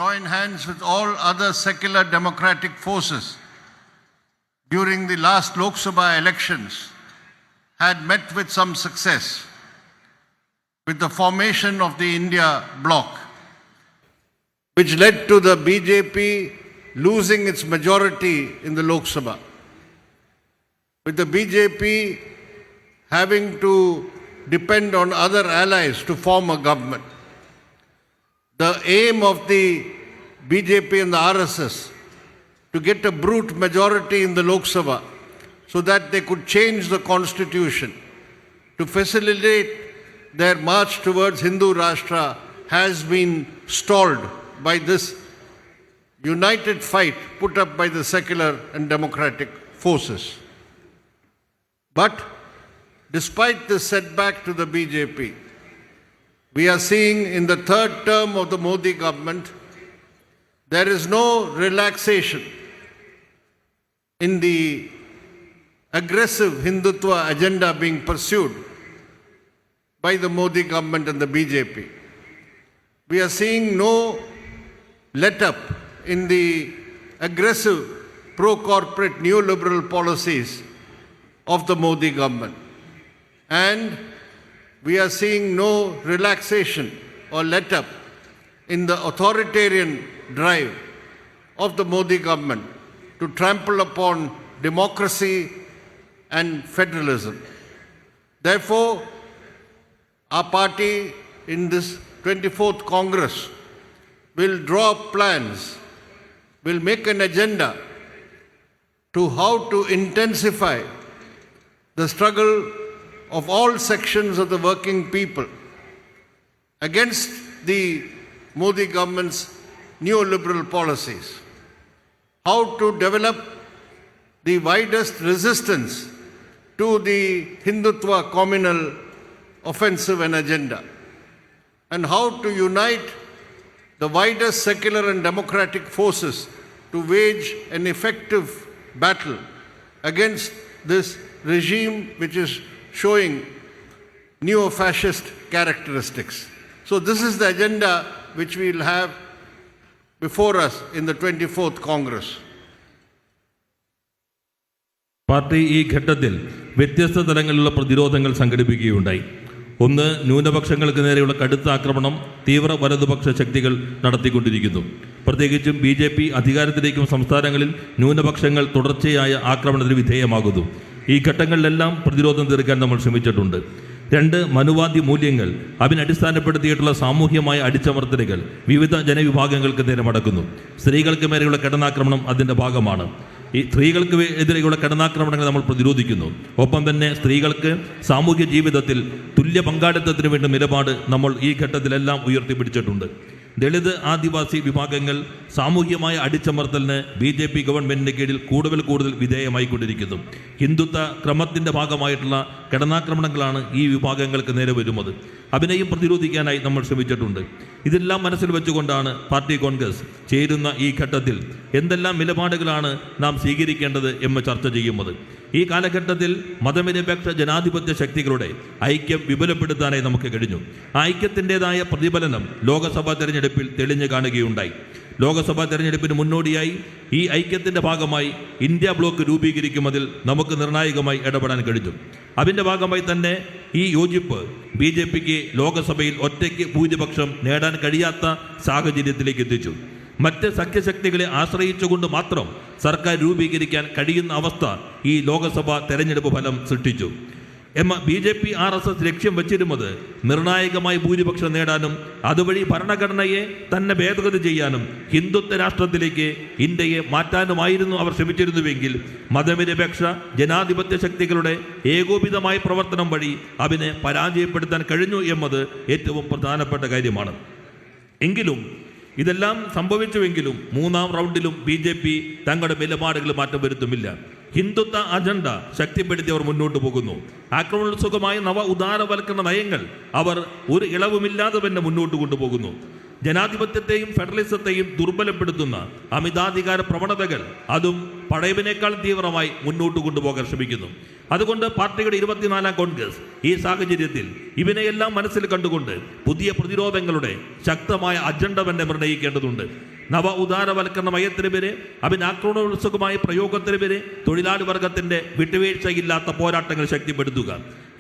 join hands with all other secular democratic forces during the last Lok Sabha elections had met with some success with the formation of the India bloc, which led to the BJP losing its majority in the Lok Sabha, with the BJP having to depend on other allies to form a government. The aim of the BJP and the RSS to get a brute majority in the Lok Sabha so that they could change the constitution to facilitate their march towards Hindu Rashtra has been stalled by this united fight put up by the secular and democratic forces. But despite this setback to the BJP, we are seeing in the third term of the Modi government, there is no relaxation in the aggressive Hindutva agenda being pursued by the Modi government and the BJP. We are seeing no let-up in the aggressive pro-corporate neoliberal policies of the Modi government. And we are seeing no relaxation or let-up in the authoritarian drive of the Modi government to trample upon democracy and federalism. Therefore, our party in this 24th Congress will draw up plans, will make an agenda to how to intensify the struggle of all sections of the working people against the Modi government's neoliberal policies, how to develop the widest resistance to the Hindutva communal offensive and agenda, and how to unite the widest secular and democratic forces to wage an effective battle against this regime which is showing neo-fascist characteristics. So this is the agenda which we will have before us in the 24th Congress. Party ഈ ഘട്ടത്തിൽ വ്യത്യസ്ത തലങ്ങളിലുള്ള പ്രതിരോധങ്ങൾ സംഘടിപ്പിക്കുകയുണ്ടായി. ഒന്ന്, ന്യൂനപക്ഷങ്ങൾക്ക് നേരെയുള്ള കടുത്ത ആക്രമണം തീവ്ര വലതുപക്ഷ ശക്തികൾ നടത്തിക്കൊണ്ടിരിക്കുന്നു. പ്രത്യേകിച്ചും BJP അധികാരത്തിലേക്കും സംസ്ഥാനങ്ങളിൽ ന്യൂനപക്ഷങ്ങൾ തുടർച്ചയായ ആക്രമണത്തിന് വിധേയമാകുന്നു. ഈ ഘട്ടങ്ങളിലെല്ലാം പ്രതിരോധം തീർക്കാൻ നമ്മൾ ശ്രമിച്ചിട്ടുണ്ട്. രണ്ട്, മനുവാദി മൂല്യങ്ങൾ അതിനടിസ്ഥാനപ്പെടുത്തിയിട്ടുള്ള സാമൂഹ്യമായ അടിച്ചമർത്തലുകൾ വിവിധ ജനവിഭാഗങ്ങൾക്ക് നേരെ നടക്കുന്നു. സ്ത്രീകൾക്ക് മേലെയുള്ള കടന്നാക്രമണം അതിൻ്റെ ഭാഗമാണ്. ഈ സ്ത്രീകൾക്ക് എതിരെയുള്ള കടന്നാക്രമണങ്ങൾ നമ്മൾ പ്രതിരോധിക്കുന്നു. ഒപ്പം തന്നെ സ്ത്രീകൾക്ക് സാമൂഹ്യ ജീവിതത്തിൽ തുല്യ പങ്കാളിത്തത്തിന് വേണ്ട നിലപാട് നമ്മൾ ഈ ഘട്ടത്തിലെല്ലാം ഉയർത്തിപ്പിടിച്ചിട്ടുണ്ട്. ദളിത് ആദിവാസി വിഭാഗങ്ങൾ സാമൂഹ്യമായ അടിച്ചമർത്തലിന് BJP ഗവൺമെൻറ്റിന് കീഴിൽ കൂടുതൽ വിധേയമായിക്കൊണ്ടിരിക്കുന്നു. ഹിന്ദുത്വ ക്രമത്തിൻ്റെ ഭാഗമായിട്ടുള്ള കടന്നാക്രമണങ്ങളാണ് ഈ വിഭാഗങ്ങൾക്ക് നേരെ വരുന്നത്. അതിനെയും പ്രതിരോധിക്കാനായി നമ്മൾ ശ്രമിച്ചിട്ടുണ്ട്. ഇതെല്ലാം മനസ്സിൽ വെച്ചുകൊണ്ടാണ് പാർട്ടി കോൺഗ്രസ് ചേരുന്ന ഈ ഘട്ടത്തിൽ എന്തെല്ലാം നിലപാടുകളാണ് നാം സ്വീകരിക്കേണ്ടത് എന്ന് ചർച്ച ചെയ്യുന്നത്. ഈ കാലഘട്ടത്തിൽ മതനിരപേക്ഷ ജനാധിപത്യ ശക്തികളുടെ ഐക്യം വിപുലപ്പെടുത്താനായി നമുക്ക് കഴിഞ്ഞു. ആ ഐക്യത്തിൻ്റെതായ പ്രതിഫലനം ലോക്സഭാ തെരഞ്ഞെടുപ്പിൽ തെളിഞ്ഞു കാണുകയുണ്ടായി. ലോക്സഭാ തെരഞ്ഞെടുപ്പിന് മുന്നോടിയായി ഈ ഐക്യത്തിൻ്റെ ഭാഗമായി ഇന്ത്യ ബ്ലോക്ക് രൂപീകരിക്കുന്നതിൽ നമുക്ക് നിർണായകമായി ഇടപെടാൻ കഴിഞ്ഞു. അതിൻ്റെ ഭാഗമായി തന്നെ ഈ യോജിപ്പ് BJPക്ക് ലോക്സഭയിൽ ഒറ്റയ്ക്ക് ഭൂരിപക്ഷം നേടാൻ കഴിയാത്ത സാഹചര്യത്തിലേക്ക് എത്തിച്ചു. മറ്റ് സഖ്യശക്തികളെ ആശ്രയിച്ചുകൊണ്ട് മാത്രം സർക്കാർ രൂപീകരിക്കാൻ കഴിയുന്ന അവസ്ഥ ഈ ലോക്സഭാ തെരഞ്ഞെടുപ്പ് ഫലം സൃഷ്ടിച്ചു. BJP RSS ലക്ഷ്യം വച്ചിരുന്നത് നിർണായകമായി ഭൂരിപക്ഷം നേടാനും അതുവഴി ഭരണഘടനയെ തന്നെ ഭേദഗതി ചെയ്യാനും ഹിന്ദുത്വ രാഷ്ട്രത്തിലേക്ക് ഇന്ത്യയെ മാറ്റാനുമായിരുന്നു അവർ ശ്രമിച്ചിരുന്നുവെങ്കിൽ മതനിരപേക്ഷ ജനാധിപത്യ ശക്തികളുടെ ഏകോപിതമായ പ്രവർത്തനം വഴി അതിനെ പരാജയപ്പെടുത്താൻ കഴിഞ്ഞു എന്നത് ഏറ്റവും പ്രധാനപ്പെട്ട കാര്യമാണ്. എങ്കിലും ഇതെല്ലാം സംഭവിച്ചുവെങ്കിലും മൂന്നാം റൗണ്ടിലും BJP തങ്ങളുടെ നിലപാടുകൾ മാറ്റം വരുത്തുമില്ല. ഹിന്ദുത്വ അജണ്ട ശക്തിപ്പെടുത്തി അവർ മുന്നോട്ട് പോകുന്നു. ആക്രമണോത്സുകമായ നവ ഉദാരവൽക്കരണ നയങ്ങൾ അവർ ഒരു ഇളവുമില്ലാതെ തന്നെ മുന്നോട്ട് കൊണ്ടുപോകുന്നു. ജനാധിപത്യത്തെയും ഫെഡറലിസത്തെയും ദുർബലപ്പെടുത്തുന്ന അമിതാധികാര പ്രവണതകൾ അതും പഴയതിനേക്കാൾ തീവ്രമായി മുന്നോട്ട് കൊണ്ടുപോകാൻ ശ്രമിക്കുന്നു. അതുകൊണ്ട് പാർട്ടിയുടെ 24ാം കോൺഗ്രസ് ഈ സാഹചര്യത്തിൽ ഇവനെയെല്ലാം മനസ്സിൽ കണ്ടുകൊണ്ട് പുതിയ പ്രതിരോധങ്ങളുടെ ശക്തമായ അജണ്ട തന്നെ നിർണ്ണയിക്കേണ്ടതുണ്ട്. നവ ഉദാരവൽക്കരണ നയത്തിനെതിരെ ആക്രമണോത്സുകമായ പ്രയോഗത്തിനെതിരെ തൊഴിലാളി വർഗത്തിന്റെ വിട്ടുവീഴ്ചയില്ലാത്ത പോരാട്ടങ്ങൾ ശക്തിപ്പെടുത്തുക.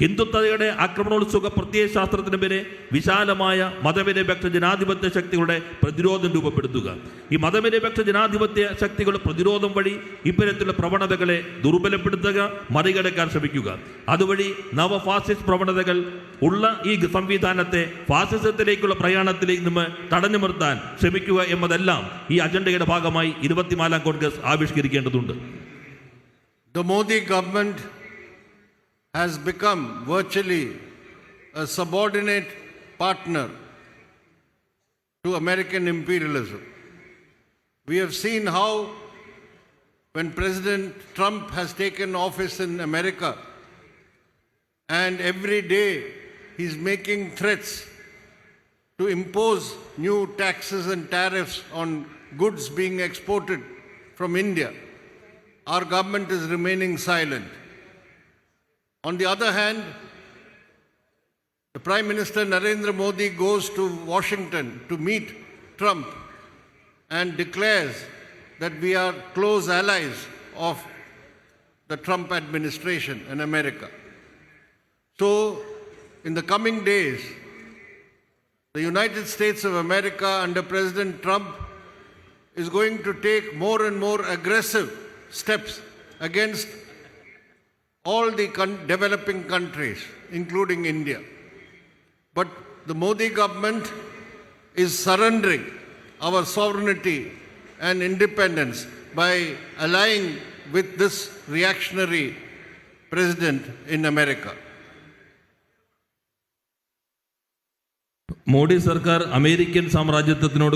ഹിന്ദുത്വയുടെ ആക്രമണോത്സുക പ്രത്യയശാസ്ത്രത്തിനെതിരെ വിശാലമായ മതനിരപേക്ഷ ജനാധിപത്യ ശക്തികളുടെ പ്രതിരോധം രൂപപ്പെടുത്തുക. ഈ മതനിരപേക്ഷ ജനാധിപത്യ ശക്തികളുടെ പ്രതിരോധം വഴി ഇത്തരത്തിലുള്ള പ്രവണതകളെ ദുർബലപ്പെടുത്തുക, മറികടക്കാൻ ശ്രമിക്കുക. അതുവഴി നവ ഫാസിസ്റ്റ് പ്രവണതകൾ ഉള്ള ഈ സംവിധാനത്തെ ഫാസിസത്തിലേക്കുള്ള പ്രയാണത്തിലേക്ക് നിന്ന് തടഞ്ഞു നിർത്താൻ ശ്രമിക്കുക എന്നതെല്ലാം ഈ അജണ്ടയുടെ ഭാഗമായി 24ാം Congress ആവിഷ്കരിക്കേണ്ടതുണ്ട്. The Modi government has become virtually a subordinate partner to American imperialism. We have seen how when President Trump has taken office in America and every day he's making threats to impose new taxes and tariffs on goods being exported from India, our government is remaining silent. On the other hand, the Prime Minister Narendra Modi goes to Washington to meet Trump and declares that we are close allies of the Trump administration in America. So, in the coming days, the United States of America under President Trump is going to take more and more aggressive steps against all the developing countries, including India. But the Modi government is surrendering our sovereignty and independence by allying with this reactionary president in America. Modi സർക്കാർ American സാമ്രാജ്യത്വത്തിനോട്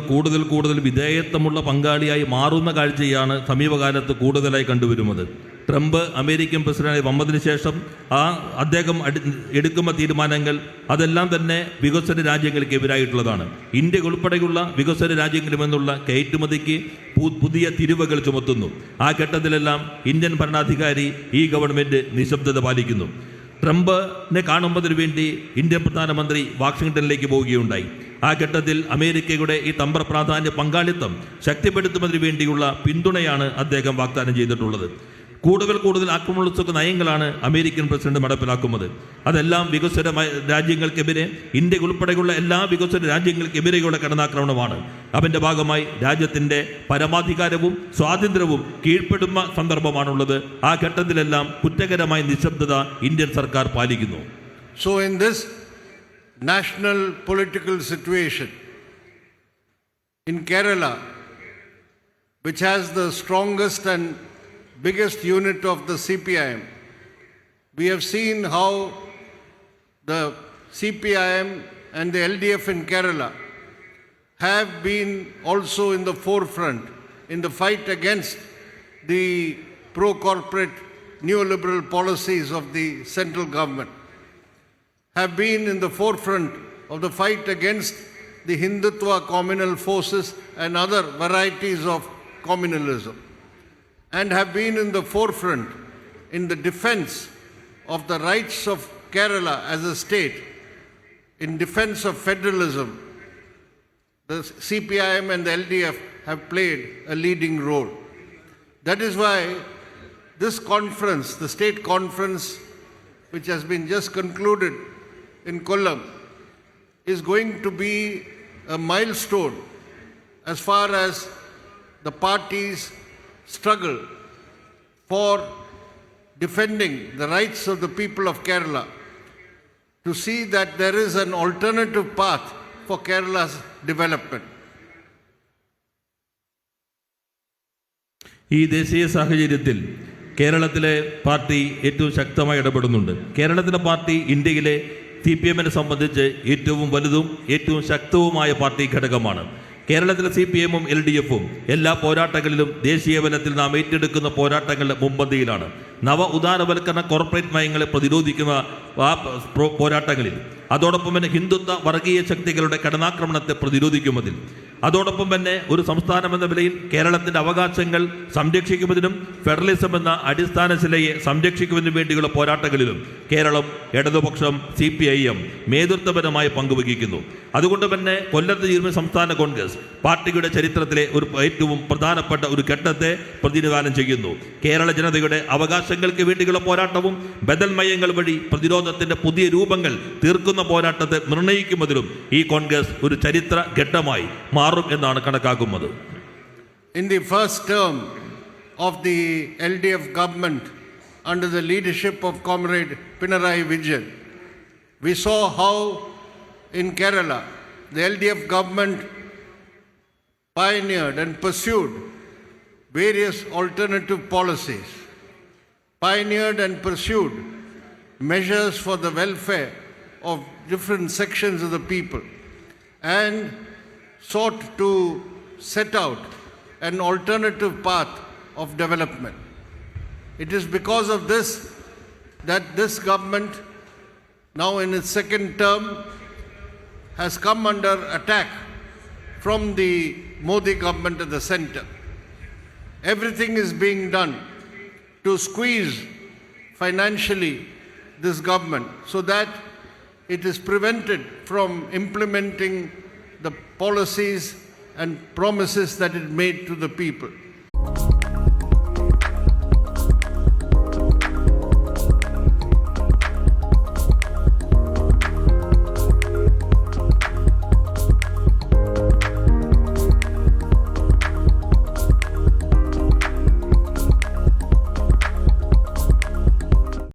കൂടുതൽ വിധേയത്വമുള്ള പങ്കാളിയായി മാറുന്ന കാഴ്ചയാണ് സമീപകാലത്ത് കൂടുതലായി കണ്ടുവരുന്നത്. Trump American പ്രസിഡന്റായി വന്നതിന് ശേഷം അദ്ദേഹം എടുക്കുന്ന തീരുമാനങ്ങൾ അതെല്ലാം തന്നെ വികസന രാജ്യങ്ങൾക്ക് എതിരായിട്ടുള്ളതാണ്. ഇന്ത്യ ഉൾപ്പെടെയുള്ള വികസന രാജ്യങ്ങളിൽ നിന്നുള്ള കയറ്റുമതിക്ക് പുതിയ തിരിവുകൾ ചുമത്തുന്നു. ആ ഘട്ടത്തിലെല്ലാം ഇന്ത്യൻ ഭരണാധികാരി ഈ ഗവൺമെന്റ് നിശബ്ദത പാലിക്കുന്നു. ട്രംപിനെ കാണുന്നതിന് വേണ്ടി ഇന്ത്യൻ പ്രധാനമന്ത്രി വാഷിംഗ്ടണിലേക്ക് പോവുകയുണ്ടായി. ആ ഘട്ടത്തിൽ അമേരിക്കയുടെ ഈ തന്ത്രപ്രാധാന്യ പങ്കാളിത്തം ശക്തിപ്പെടുത്തുന്നതിന് വേണ്ടിയുള്ള പിന്തുണയാണ് അദ്ദേഹം വാഗ്ദാനം ചെയ്തിട്ടുള്ളത്. കൂടുതൽ ആക്രമണോത്സുക നയങ്ങളാണ് അമേരിക്കൻ പ്രസിഡന്റ് നടപ്പിലാക്കുന്നത്. അതെല്ലാം വികസ്വര രാജ്യങ്ങൾക്കെതിരെ, ഇന്ത്യ ഉൾപ്പെടെയുള്ള എല്ലാ വികസ്വര രാജ്യങ്ങൾക്കെതിരെയുള്ള കടന്നാക്രമണമാണ്. അതിൻ്റെ ഭാഗമായി രാജ്യത്തിൻ്റെ പരമാധികാരവും സ്വാതന്ത്ര്യവും കീഴ്പ്പെടുന്ന സന്ദർഭമാണുള്ളത്. ആ ഘട്ടത്തിലെല്ലാം കുറ്റകരമായ നിശബ്ദത ഇന്ത്യൻ സർക്കാർ പാലിക്കുന്നു. So in this national political situation in Kerala, which has the strongest and biggest unit of the CPIM, we have seen how the CPIM and the LDF in Kerala have been also in the forefront in the fight against the pro-corporate neoliberal policies of the central government, have been in the forefront of the fight against the Hindutva communal forces and other varieties of communalism, and have been in the forefront in the defense of the rights of Kerala as a state, in defense of federalism. The CPIM and the LDF have played a leading role. That is why this conference, the state conference, which has been just concluded in Kollam, is going to be a milestone as far as the parties struggle for defending the rights of the people of Kerala, to see that there is an alternative path for Kerala's development. ഈ ദേശീയ സാഹചര്യത്തിൽ കേരളത്തിലെ party ഏറ്റവും ശക്തമായി ഇടപെടുന്നുണ്ട്. കേരളത്തിലെ party ഇന്ത്യയിലെ CPM-നെ സംബന്ധിച്ച് ഏറ്റവും വലുതും ഏറ്റവും ശക്തവുമായ പാർട്ടി ഘടകമാണ്. കേരളത്തിലെ CPM-ഉം LDF-ഉം എല്ലാ പോരാട്ടങ്ങളിലും ദേശീയ തലത്തിൽ നാം ഏറ്റെടുക്കുന്ന പോരാട്ടങ്ങളുടെ മുൻപന്തിയിലാണ്. നവ ഉദാരവൽക്കരണ കോർപ്പറേറ്റ് നയങ്ങളെ പ്രതിരോധിക്കുന്ന പോരാട്ടങ്ങളിൽ, അതോടൊപ്പം തന്നെ ഹിന്ദുത്വ വർഗീയ ശക്തികളുടെ കടന്നാക്രമണത്തെ പ്രതിരോധിക്കുന്നതിൽ, അതോടൊപ്പം തന്നെ ഒരു സംസ്ഥാനം എന്ന നിലയിൽ കേരളത്തിൻ്റെ അവകാശങ്ങൾ സംരക്ഷിക്കുന്നതിനും ഫെഡറലിസം എന്ന അടിസ്ഥാന ശിലയെ സംരക്ഷിക്കുന്നതിനും വേണ്ടിയുള്ള പോരാട്ടങ്ങളിലും കേരളം ഇടതുപക്ഷം CPIM നേതൃത്വപരമായി പങ്കുവഹിക്കുന്നു. അതുകൊണ്ട് തന്നെ കൊല്ലത്ത് ചേരുന്ന സംസ്ഥാന കോൺഗ്രസ് പാർട്ടിയുടെ ചരിത്രത്തിലെ ഒരു ഏറ്റവും പ്രധാനപ്പെട്ട ഒരു ഘട്ടത്തെ പ്രതിനിധാനം ചെയ്യുന്നു. കേരള ജനതയുടെ അവകാശങ്ങൾക്ക് വേണ്ടിയുള്ള പോരാട്ടവും ബദൽ നയങ്ങൾ വഴി പ്രതിരോധത്തിൻ്റെ പുതിയ രൂപങ്ങൾ തീർക്കുന്ന പോരാട്ടത്തെ നിർണ്ണയിക്കുന്നതിലും ഈ കോൺഗ്രസ് ഒരു ചരിത്ര ഘട്ടമായി മാറും എന്നാണ് കണക്കാക്കുന്നത്. In the first term of the LDF government under the leadership of Comrade Pinarayi Vijayan, we saw how in Kerala the LDF government pioneered and pursued various alternative policies, pioneered and pursued measures for the welfare of different sections of the people, and sought to set out an alternative path of development. It is because of this that this government, now in its second term, has come under attack from the Modi government at the center. Everything is being done to squeeze financially this government so that it is prevented from implementing the policies and promises that it made to the people.